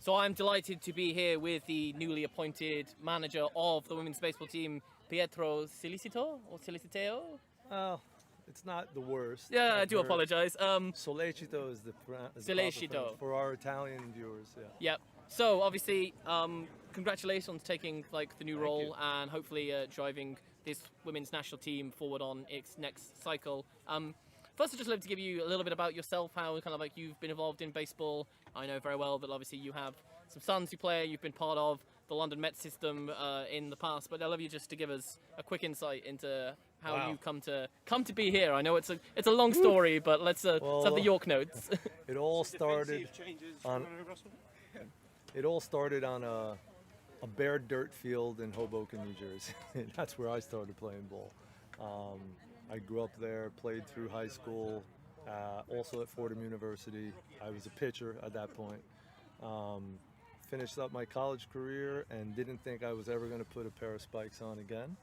So I'm delighted to be here with the newly appointed manager of the women's baseball team, Pietro Sollecito or Sollecito? Well, it's not the worst. Yeah, I do apologize. Sollecito is the Sollecito. for our Italian viewers. Yeah. Yep. So obviously, congratulations on taking the new role you. and hopefully driving this women's national team forward on its next cycle. First, I'd just love to give you a little bit about yourself, how you've been involved in baseball. I know very well that obviously you have some sons who play. You've been part of the London Met system in the past, but I'd love you just to give us a quick insight into how you come to be here. I know it's a long story, but let's have the York notes. It all started on a bare dirt field in Hoboken, New Jersey. That's where I started playing ball. I grew up there, played through high school, also at Fordham University. I was a pitcher at that point. Finished up my college career and didn't think I was ever going to put a pair of spikes on again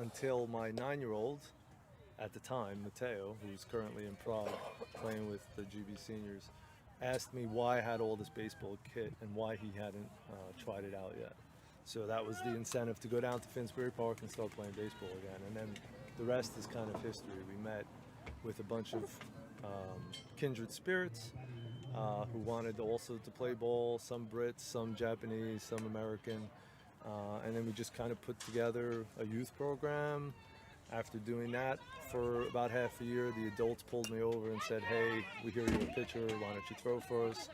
until my 9-year-old at the time, Matteo, who's currently in Prague playing with the GB seniors, asked me why I had all this baseball kit and why he hadn't tried it out yet. So that was the incentive to go down to Finsbury Park and start playing baseball again. And then the rest is kind of history. We met with a bunch of kindred spirits who wanted also to play ball, some Brits, some Japanese, some American. And then we just kind of put together a youth program. After doing that for about half a year, the adults pulled me over and said, hey, we hear you're a pitcher, why don't you throw for us?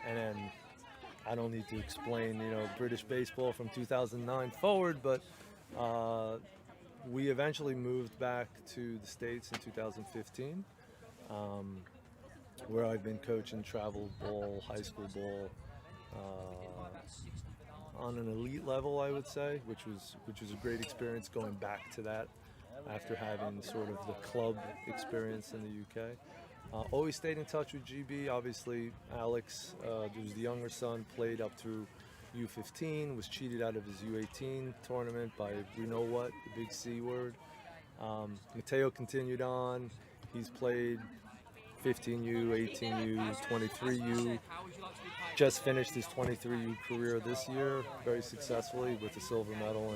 And then I don't need to explain, British baseball from 2009 forward, but we eventually moved back to the States in 2015, where I've been coaching travel ball, high school ball, on an elite level, I would say, which was a great experience going back to that after having sort of the club experience in the UK. Always stayed in touch with GB. Obviously, Alex, who's the younger son, played up through U15, was cheated out of his U18 tournament by the big C word. Matteo continued on. He's played 15U, 18U, 23U. Just finished his 23U career this year very successfully with a silver medal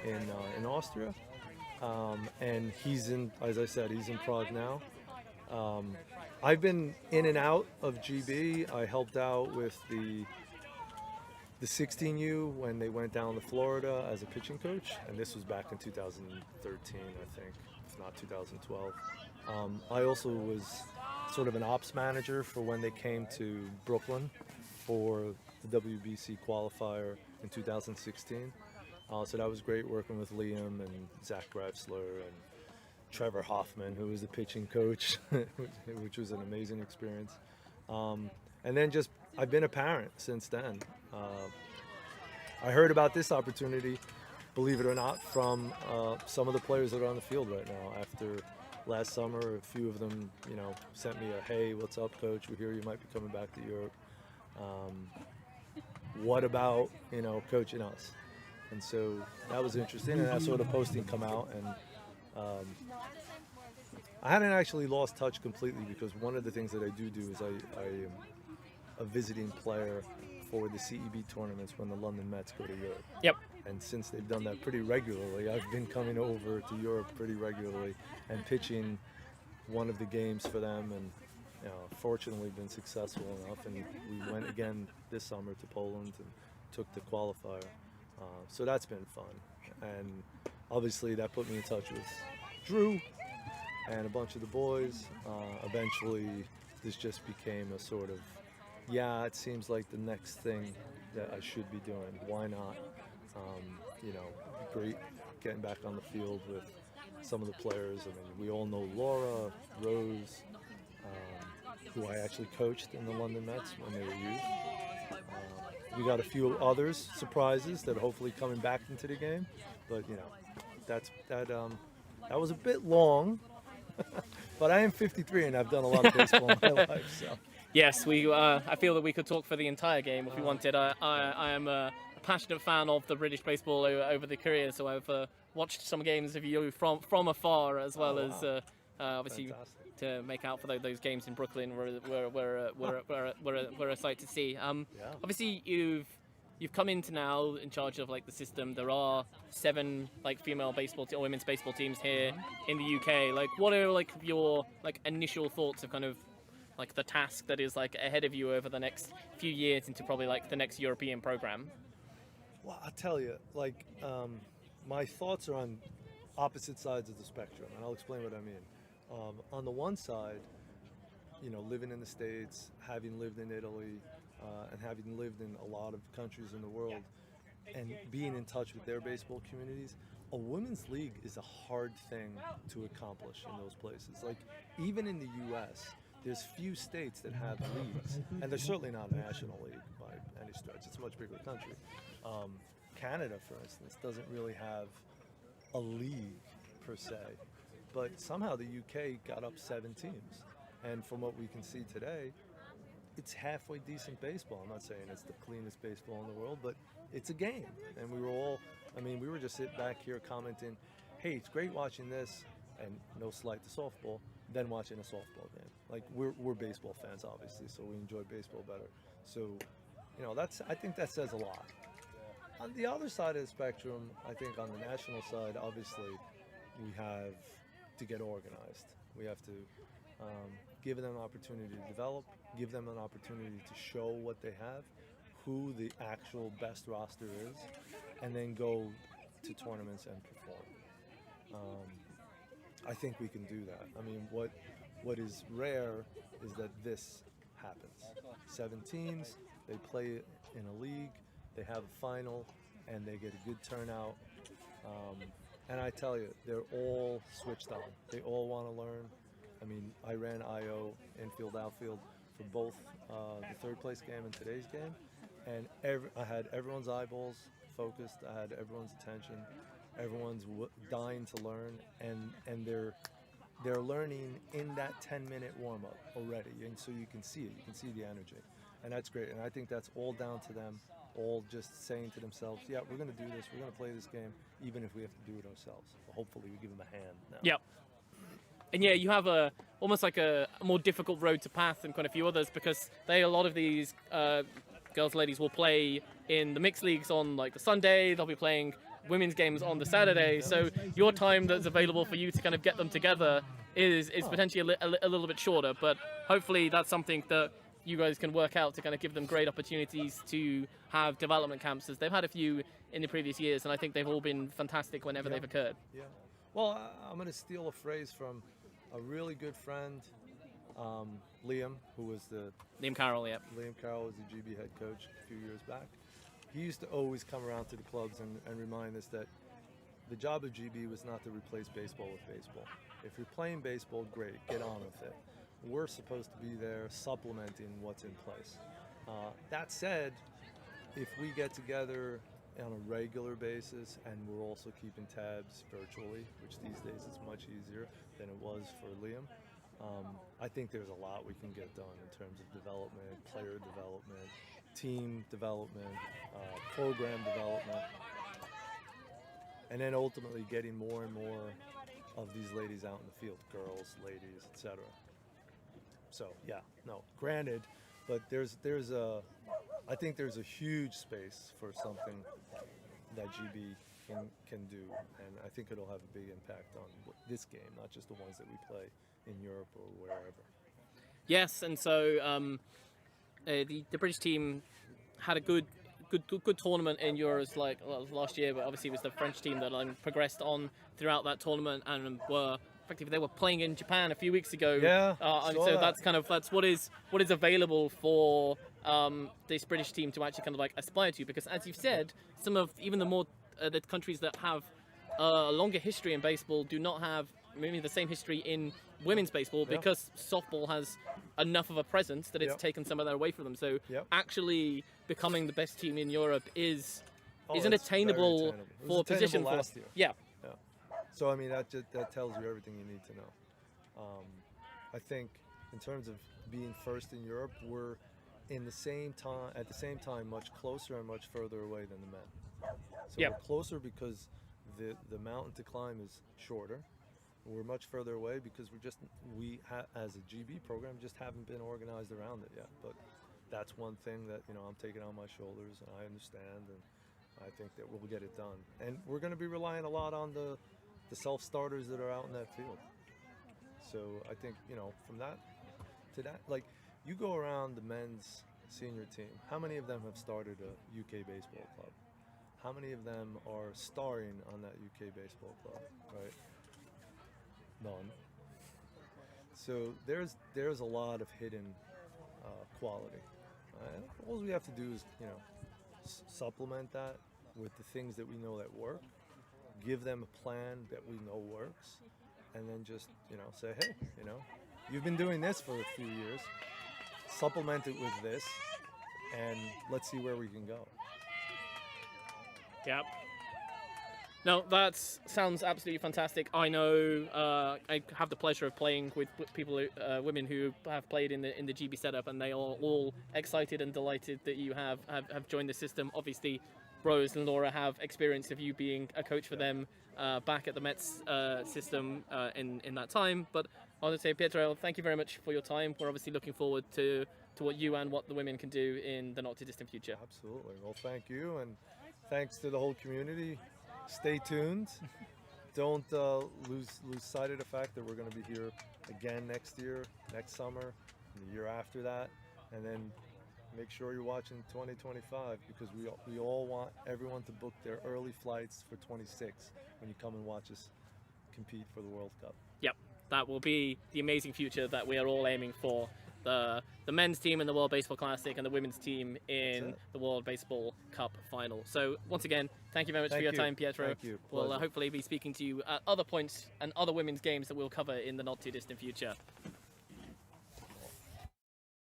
in Austria. And he's as I said, he's in Prague now. I've been in and out of GB. I helped out with the 16U when they went down to Florida as a pitching coach, and this was back in 2013, I think, if not 2012. I also was sort of an ops manager for when they came to Brooklyn for the WBC qualifier in 2016. So that was great working with Liam and Zach Greifsler and Trevor Hoffman, who was the pitching coach, which was an amazing experience. And then I've been a parent since then. I heard about this opportunity, believe it or not, from some of the players that are on the field right now. After last summer, a few of them, sent me a, hey, what's up, coach? We hear you might be coming back to Europe. What about, coaching us? And so that was interesting, and I saw the posting come out, and I hadn't actually lost touch completely, because one of the things that I do is I am a visiting player for the CEB tournaments when the London Mets go to Europe. Yep. And since they've done that pretty regularly, I've been coming over to Europe pretty regularly and pitching one of the games for them, and fortunately been successful enough. And we went again this summer to Poland and took the qualifier. So that's been fun. And obviously that put me in touch with Drew and a bunch of the boys. Eventually this just became a sort of, it seems like the next thing that I should be doing. Why not? Great getting back on the field with some of the players. I mean, we all know Laura, Rose, who I actually coached in the London Mets when they were youth. We got a few others, surprises, that are hopefully coming back into the game. But, that was a bit long. But I am 53 and I've done a lot of baseball in my life. So. Yes, I feel that we could talk for the entire game if we wanted. I am a passionate fan of the British baseball over the career, so I've watched some games of you from afar, as well as obviously Fantastic. to make out for those games in Brooklyn. We're a sight to see. Yeah. Obviously, you've come into now in charge of like the system. There are 7 like female baseball or women's baseball teams here in the UK. Like, what are like your like initial thoughts of kind of like the task that is like ahead of you over the next few years into probably like the next European program? Well, I'll tell you, like, my thoughts are on opposite sides of the spectrum, and I'll explain what I mean. On the one side, you know, living in the States, having lived in Italy, and having lived in a lot of countries in the world, and being in touch with their baseball communities, a women's league is a hard thing to accomplish in those places. Like, even in the U.S., there's few states that have leagues, and there's certainly not a national league by any stretch. It's a much bigger country. Canada, for instance, doesn't really have a league per se, but somehow the UK got up 7 teams, and from what we can see today, it's halfway decent baseball. I'm not saying it's the cleanest baseball in the world, but it's a game, and we were just sitting back here commenting, hey, it's great watching this, and no slight to softball, than watching a softball game. Like, we're baseball fans, obviously, so we enjoy baseball better. So, you know, I think that says a lot. On the other side of the spectrum, I think on the national side, obviously, we have to get organized. We have to give them an opportunity to develop, give them an opportunity to show what they have, who the actual best roster is, and then go to tournaments and perform. I think we can do that. I mean, what is rare is that this happens. 7 teams, they play in a league, they have a final, and they get a good turnout. And I tell you, they're all switched on. They all want to learn. I mean, I ran IO, infield, outfield, for both the third place game and today's game. And I had everyone's eyeballs focused. I had everyone's attention. Everyone's dying to learn, and they're learning in that 10-minute warm-up already. And so you can see it. You can see the energy. And that's great. And I think that's all down to them, all just saying to themselves, yeah, we're going to do this. We're going to play this game, even if we have to do it ourselves. So hopefully we give them a hand now. Yep. And yeah, you have almost like a more difficult road to pass than quite a few others, because a lot of these girls, ladies will play in the mixed leagues on like the Sunday. They'll be playing women's games on the Saturday. So your time that's available for you to kind of get them together is potentially a little bit shorter. But hopefully that's something that you guys can work out to kind of give them great opportunities to have development camps, as they've had a few in the previous years, and I think they've all been fantastic whenever they've occurred. Yeah. Well, I'm going to steal a phrase from a really good friend, Liam, who was Liam Carroll, yeah. Liam Carroll was the GB head coach a few years back. He used to always come around to the clubs and remind us that the job of GB was not to replace baseball with baseball. If you're playing baseball, great, get on with it. We're supposed to be there supplementing what's in place. That said, if we get together on a regular basis and we're also keeping tabs virtually, which these days is much easier than it was for Liam, I think there's a lot we can get done in terms of development, player development, team development, program development, and then ultimately getting more and more of these ladies out in the field, girls, ladies, etc. So yeah, no, granted, but I think there's a huge space for something that GB can do, and I think it'll have a big impact on this game, not just the ones that we play in Europe or wherever. Yes, and so the British team had a good tournament in Euros last year, but obviously it was the French team that progressed on throughout that tournament and were effectively they were playing in Japan a few weeks ago. Yeah, and so that's what is available for this British team to actually kind of like aspire to, because as you've said, some of even the countries that have a longer history in baseball do not have maybe the same history in women's baseball, because softball has enough of a presence that it's taken some of that away from them. So actually becoming the best team in Europe is an attainable for position last year. Yeah. So I mean that tells you everything you need to know. I think in terms of being first in Europe, we're at the same time much closer and much further away than the men. So we're closer because the mountain to climb is shorter. We're much further away because as a GB program, just haven't been organized around it yet. But that's one thing that I'm taking on my shoulders, and I understand, and I think that we'll get it done. And we're going to be relying a lot on the self-starters that are out in that field. So I think from that to that, like you go around the men's senior team, how many of them have started a UK baseball club? How many of them are starring on that UK baseball club, right? None. So there's a lot of hidden quality. All we have to do is supplement that with the things that we know that work, give them a plan that we know works, and then just say, hey, you've been doing this for a few years, supplement it with this, and let's see where we can go. Yep. No, that sounds absolutely fantastic. I know I have the pleasure of playing with people, women who have played in the GB setup, and they are all excited and delighted that you have joined the system. Obviously, Rose and Laura have experience of you being a coach for them back at the Mets system in that time. But I want to say, Pietro, thank you very much for your time. We're obviously looking forward to what you and what the women can do in the not too distant future. Absolutely. Well, thank you, and thanks to the whole community. Stay tuned. Don't lose sight of the fact that we're going to be here again next year, next summer, and the year after that, and then make sure you're watching 2025 because we all want everyone to book their early flights for 26 when you come and watch us compete for the World Cup. Yep, that will be the amazing future that we are all aiming for. The men's team in the World Baseball Classic and the women's team in the World Baseball Cup final. So once again, thank you very much for your time, Pietro. Thank you. We'll hopefully be speaking to you at other points and other women's games that we'll cover in the not too distant future.